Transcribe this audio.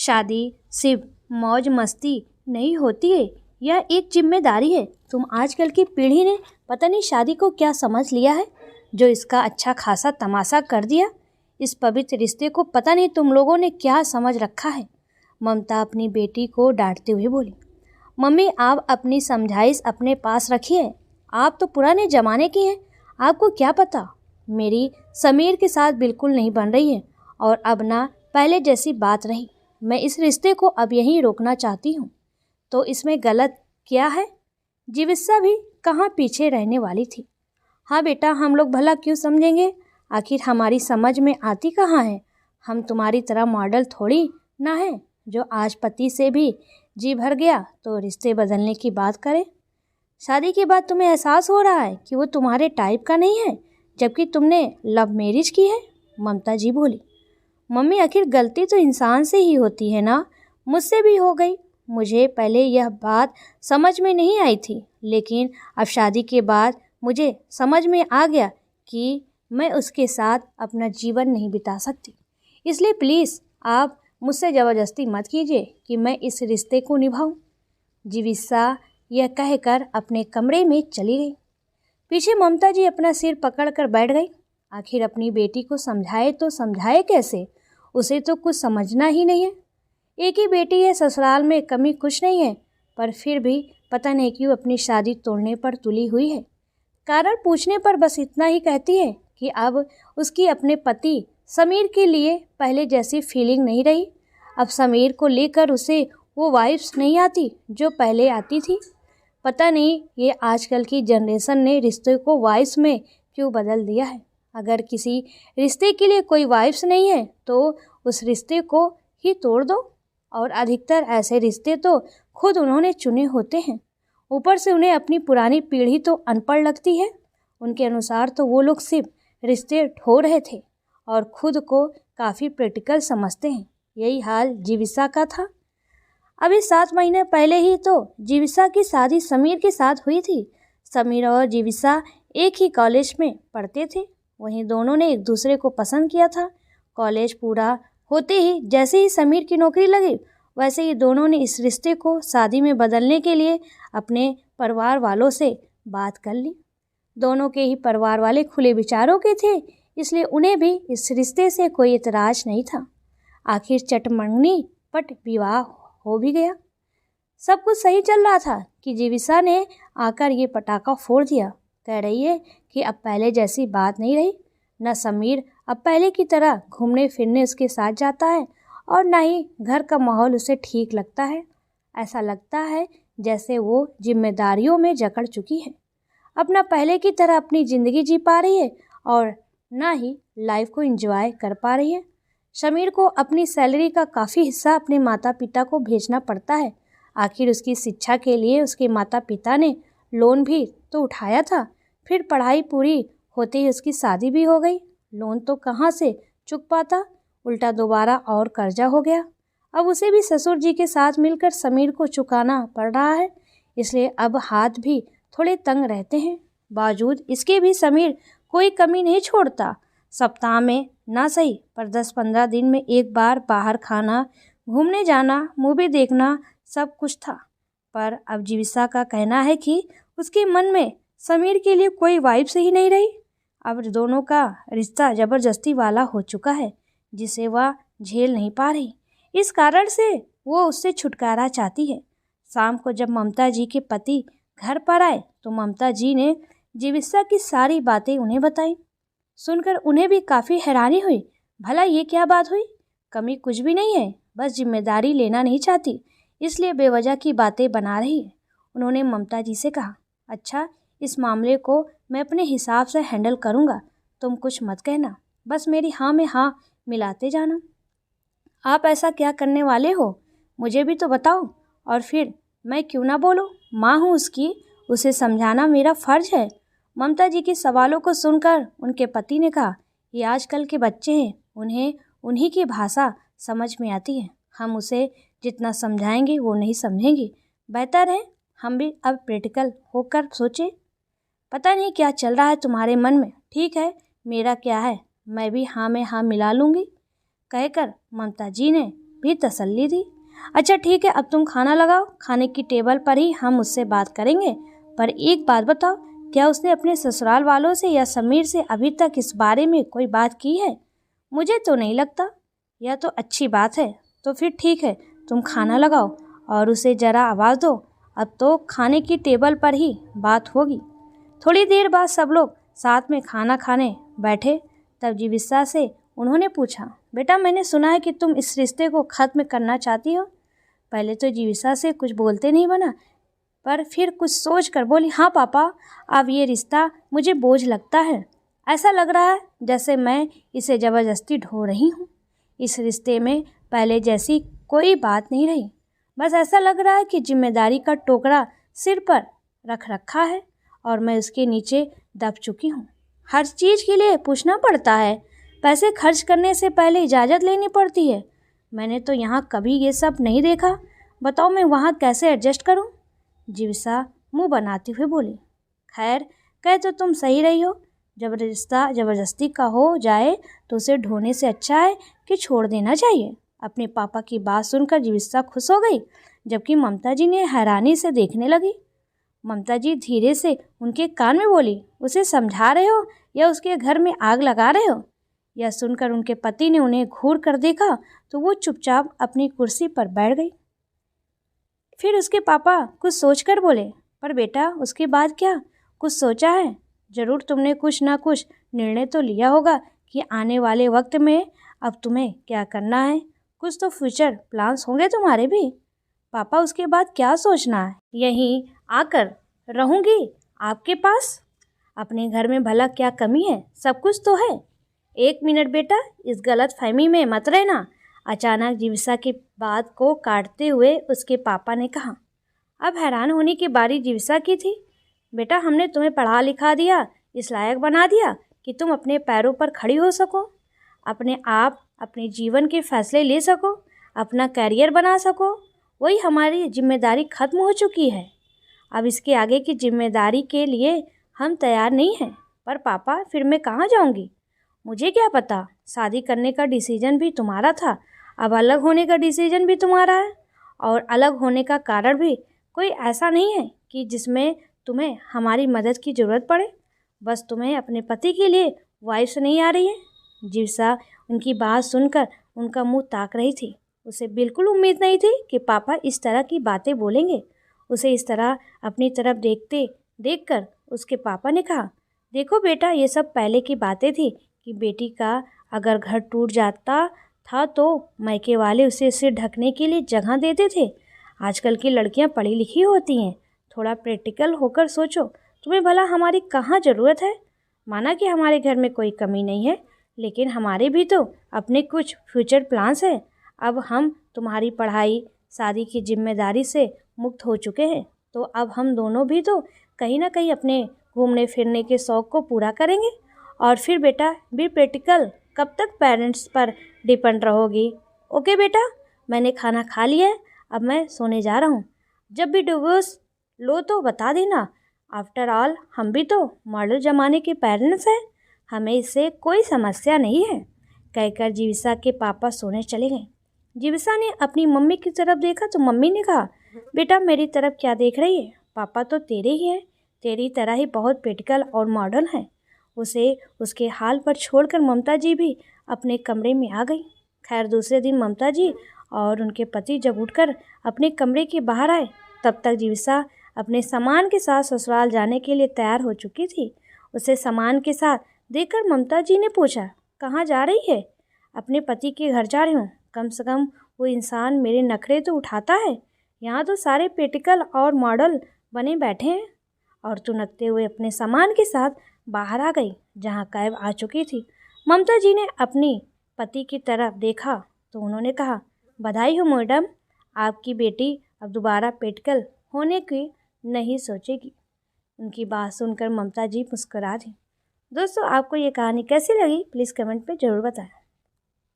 शादी सिर्फ मौज मस्ती नहीं होती है, यह एक जिम्मेदारी है। तुम आजकल की पीढ़ी ने पता नहीं शादी को क्या समझ लिया है, जो इसका अच्छा खासा तमाशा कर दिया। इस पवित्र रिश्ते को पता नहीं तुम लोगों ने क्या समझ रखा है। ममता अपनी बेटी को डांटते हुए बोली। मम्मी, आप अपनी समझाइश अपने पास रखिए। आप तो पुराने ज़माने की हैं, आपको क्या पता। मेरी समीर के साथ बिल्कुल नहीं बन रही है और अब ना पहले जैसी बात रही। मैं इस रिश्ते को अब यहीं रोकना चाहती हूँ। तो इसमें गलत क्या है? जीविसा भी कहाँ पीछे रहने वाली थी। हाँ बेटा, हम लोग भला क्यों समझेंगे, आखिर हमारी समझ में आती कहाँ है। हम तुम्हारी तरह मॉडल थोड़ी ना है जो आज पति से भी जी भर गया तो रिश्ते बदलने की बात करे। शादी के बाद तुम्हें एहसास हो रहा है कि वो तुम्हारे टाइप का नहीं है, जबकि तुमने लव मैरिज की है। ममता जी बोली। मम्मी, आखिर गलती तो इंसान से ही होती है ना, मुझसे भी हो गई। मुझे पहले यह बात समझ में नहीं आई थी, लेकिन अब शादी के बाद मुझे समझ में आ गया कि मैं उसके साथ अपना जीवन नहीं बिता सकती। इसलिए प्लीज़ आप मुझसे ज़बरदस्ती मत कीजिए कि मैं इस रिश्ते को निभाऊं। जीविसा यह कहकर अपने कमरे में चली गई। पीछे ममता जी अपना सिर पकड़कर बैठ गई। आखिर अपनी बेटी को समझाए तो समझाए कैसे, उसे तो कुछ समझना ही नहीं है। एक ही बेटी है, ससुराल में कमी कुछ नहीं है, पर फिर भी पता नहीं क्यों अपनी शादी तोड़ने पर तुली हुई है। कारण पूछने पर बस इतना ही कहती है कि अब उसकी अपने पति समीर के लिए पहले जैसी फीलिंग नहीं रही। अब समीर को लेकर उसे वो वाइब्स नहीं आती जो पहले आती थी। पता नहीं ये आजकल की जनरेशन ने रिश्ते को वाइब्स में क्यों बदल दिया है। अगर किसी रिश्ते के लिए कोई वाइब्स नहीं है तो उस रिश्ते को ही तोड़ दो। और अधिकतर ऐसे रिश्ते तो खुद उन्होंने चुने होते हैं। ऊपर से उन्हें अपनी पुरानी पीढ़ी तो अनपढ़ लगती है। उनके अनुसार तो वो लोग सिर्फ रिश्ते ढो रहे थे और खुद को काफ़ी प्रैक्टिकल समझते हैं। यही हाल जीविसा का था। अभी 7 महीने पहले ही तो जीविसा की शादी समीर के साथ हुई थी। समीर और जीविसा एक ही कॉलेज में पढ़ते थे, वहीं दोनों ने एक दूसरे को पसंद किया था। कॉलेज पूरा होते ही जैसे ही समीर की नौकरी लगी, वैसे ही दोनों ने इस रिश्ते को शादी में बदलने के लिए अपने परिवार वालों से बात कर ली। दोनों के ही परिवार वाले खुले विचारों के थे, इसलिए उन्हें भी इस रिश्ते से कोई इतराज़ नहीं था। आखिर चटमंगनी पट विवाह हो भी गया। सब कुछ सही चल रहा था कि जीविसा ने आकर ये पटाखा फोड़ दिया। कह रही है कि अब पहले जैसी बात नहीं रही। न समीर अब पहले की तरह घूमने फिरने उसके साथ जाता है और न ही घर का माहौल उसे ठीक लगता है। ऐसा लगता है जैसे वो जिम्मेदारियों में जकड़ चुकी है। अपना पहले की तरह अपनी ज़िंदगी जी पा रही है और न ही लाइफ को एंजॉय कर पा रही है। समीर को अपनी सैलरी का काफ़ी हिस्सा अपने माता पिता को भेजना पड़ता है। आखिर उसकी शिक्षा के लिए उसके माता पिता ने लोन भी तो उठाया था। फिर पढ़ाई पूरी होते ही उसकी शादी भी हो गई। लोन तो कहाँ से चुक पाता, उल्टा दोबारा और कर्जा हो गया। अब उसे भी ससुर जी के साथ मिलकर समीर को चुकाना पड़ रहा है, इसलिए अब हाथ भी थोड़े तंग रहते हैं। बावजूद इसके भी समीर कोई कमी नहीं छोड़ता। सप्ताह में ना सही पर 10-15 दिन में एक बार बाहर खाना, घूमने जाना, मूवी देखना सब कुछ था। पर अब जीविसा का कहना है कि उसके मन में समीर के लिए कोई वाइब्स ही नहीं रही। अब दोनों का रिश्ता ज़बरदस्ती वाला हो चुका है, जिसे वह झेल नहीं पा रही। इस कारण से वो उससे छुटकारा चाहती है। शाम को जब ममता जी के पति घर पर आए तो ममता जी ने जीविसा की सारी बातें उन्हें बताई। सुनकर उन्हें भी काफ़ी हैरानी हुई। भला ये क्या बात हुई? कमी कुछ भी नहीं है, बस जिम्मेदारी लेना नहीं चाहती, इसलिए बेवजह की बातें बना रही है। उन्होंने ममता जी से कहा, अच्छा, इस मामले को मैं अपने हिसाब से हैंडल करूँगा, तुम कुछ मत कहना, बस मेरी हाँ में हाँ मिलाते जाना। आप ऐसा क्या करने वाले हो, मुझे भी तो बताओ, और फिर मैं क्यों ना बोलूँ, माँ हूँ उसकी, उसे समझाना मेरा फ़र्ज है। ममता जी के सवालों को सुनकर उनके पति ने कहा, ये आजकल के बच्चे हैं, उन्हें उन्हीं की भाषा समझ में आती है। हम उसे जितना समझाएंगे वो नहीं समझेंगे। बेहतर है हम भी अब प्रैक्टिकल होकर सोचें। पता नहीं क्या चल रहा है तुम्हारे मन में। ठीक है, मेरा क्या है, मैं भी हाँ में हाँ मिला लूँगी। कहकर ममता जी ने भी तसल्ली दी। अच्छा ठीक है, अब तुम खाना लगाओ, खाने की टेबल पर ही हम उससे बात करेंगे। पर एक बात बताओ, क्या उसने अपने ससुराल वालों से या समीर से अभी तक इस बारे में कोई बात की है? मुझे तो नहीं लगता। यह तो अच्छी बात है। तो फिर ठीक है, तुम खाना लगाओ और उसे ज़रा आवाज़ दो। अब तो खाने की टेबल पर ही बात होगी। थोड़ी देर बाद सब लोग साथ में खाना खाने बैठे। तब जीविसा से उन्होंने पूछा, बेटा मैंने सुना है कि तुम इस रिश्ते को ख़त्म करना चाहती हो। पहले तो जीविसा से कुछ बोलते नहीं बना, पर फिर कुछ सोच कर बोली, हाँ पापा, अब ये रिश्ता मुझे बोझ लगता है। ऐसा लग रहा है जैसे मैं इसे ज़बरदस्ती ढो रही हूँ। इस रिश्ते में पहले जैसी कोई बात नहीं रही। बस ऐसा लग रहा है कि जिम्मेदारी का टोकरा सिर पर रख रखा है और मैं उसके नीचे दब चुकी हूँ। हर चीज़ के लिए पूछना पड़ता है, पैसे खर्च करने से पहले इजाज़त लेनी पड़ती है। मैंने तो यहाँ कभी ये सब नहीं देखा। बताओ मैं वहाँ कैसे एडजस्ट करूँ? जीविसा मुंह बनाते हुए बोली, खैर कह तो तुम सही रही हो। जब रिश्ता ज़बरदस्ती का हो जाए तो उसे ढोने से अच्छा है कि छोड़ देना चाहिए। अपने पापा की बात सुनकर जीविसा खुश हो गई, जबकि ममता जी ने हैरानी से देखने लगी। ममता जी धीरे से उनके कान में बोली, उसे समझा रहे हो या उसके घर में आग लगा रहे हो? यह सुनकर उनके पति ने उन्हें घूर कर देखा तो वो चुपचाप अपनी कुर्सी पर बैठ गई। फिर उसके पापा कुछ सोचकर बोले, पर बेटा उसके बाद क्या? कुछ सोचा है? ज़रूर तुमने कुछ ना कुछ निर्णय तो लिया होगा कि आने वाले वक्त में अब तुम्हें क्या करना है। कुछ तो फ्यूचर प्लान्स होंगे तुम्हारे भी। पापा उसके बाद क्या सोचना है? यहीं आकर रहूँगी आपके पास। अपने घर में भला क्या कमी है? सब कुछ तो है। एक मिनट बेटा, इस गलत फहमी में मत रहना। अचानक जीविसा की बात को काटते हुए उसके पापा ने कहा। अब हैरान होने की बारी जीविसा की थी। बेटा हमने तुम्हें पढ़ा लिखा दिया, इस लायक बना दिया कि तुम अपने पैरों पर खड़ी हो सको, अपने आप अपने जीवन के फैसले ले सको, अपना करियर बना सको। वही हमारी जिम्मेदारी ख़त्म हो चुकी है। अब इसके आगे की जिम्मेदारी के लिए हम तैयार नहीं हैं। पर पापा फिर मैं कहाँ जाऊँगी? मुझे क्या पता, शादी करने का डिसीजन भी तुम्हारा था, अब अलग होने का डिसीजन भी तुम्हारा है। और अलग होने का कारण भी कोई ऐसा नहीं है कि जिसमें तुम्हें हमारी मदद की ज़रूरत पड़े। बस तुम्हें अपने पति के लिए वाइफ नहीं आ रही है। जीविसा उनकी बात सुनकर उनका मुंह ताक रही थी। उसे बिल्कुल उम्मीद नहीं थी कि पापा इस तरह की बातें बोलेंगे। उसे इस तरह अपनी तरफ देखकर उसके पापा ने कहा, देखो बेटा, ये सब पहले की बातें थी कि बेटी का अगर घर टूट जाता था तो मायके वाले उसे सिर ढकने के लिए जगह देते थे। आजकल की लड़कियां पढ़ी लिखी होती हैं। थोड़ा प्रैक्टिकल होकर सोचो, तुम्हें भला हमारी कहाँ ज़रूरत है? माना कि हमारे घर में कोई कमी नहीं है, लेकिन हमारे भी तो अपने कुछ फ्यूचर प्लान्स हैं। अब हम तुम्हारी पढ़ाई शादी की जिम्मेदारी से मुक्त हो चुके हैं, तो अब हम दोनों भी तो कहीं ना कहीं अपने घूमने फिरने के शौक़ को पूरा करेंगे। और फिर बेटा बी प्रैक्टिकल, कब तक पेरेंट्स पर डिपेंड रहोगी? ओके बेटा, मैंने खाना खा लिया है, अब मैं सोने जा रहा हूँ। जब भी डिवोर्स लो तो बता देना। आफ्टर ऑल हम भी तो मॉडल ज़माने के पेरेंट्स हैं, हमें इससे कोई समस्या नहीं है। कहकर जीविसा के पापा सोने चले गए। जीविसा ने अपनी मम्मी की तरफ देखा तो मम्मी ने कहा, बेटा मेरी तरफ क्या देख रही है? पापा तो तेरे ही हैं, तेरी तरह ही बहुत प्रैक्टिकल और मॉडर्न है। उसे उसके हाल पर छोड़कर ममता जी भी अपने कमरे में आ गई। खैर दूसरे दिन ममता जी और उनके पति जब उठकर अपने कमरे के बाहर आए, तब तक जीविसा अपने सामान के साथ ससुराल जाने के लिए तैयार हो चुकी थी। उसे सामान के साथ देखकर ममता जी ने पूछा, कहाँ जा रही है? अपने पति के घर जा रही हूँ। कम से कम वो इंसान मेरे नखरे तो उठाता है। यहाँ तो सारे प्रैक्टिकल और मॉडल बने बैठे हैं। और तुनकते हुए अपने सामान के साथ बाहर आ गई, जहाँ कैब आ चुकी थी। ममता जी ने अपनी पति की तरफ देखा तो उन्होंने कहा, बधाई हो मैडम, आपकी बेटी अब दोबारा प्रैक्टिकल होने की नहीं सोचेगी। उनकी बात सुनकर ममता जी मुस्कुरा दी। दोस्तों आपको ये कहानी कैसी लगी प्लीज़ कमेंट में ज़रूर बताएं।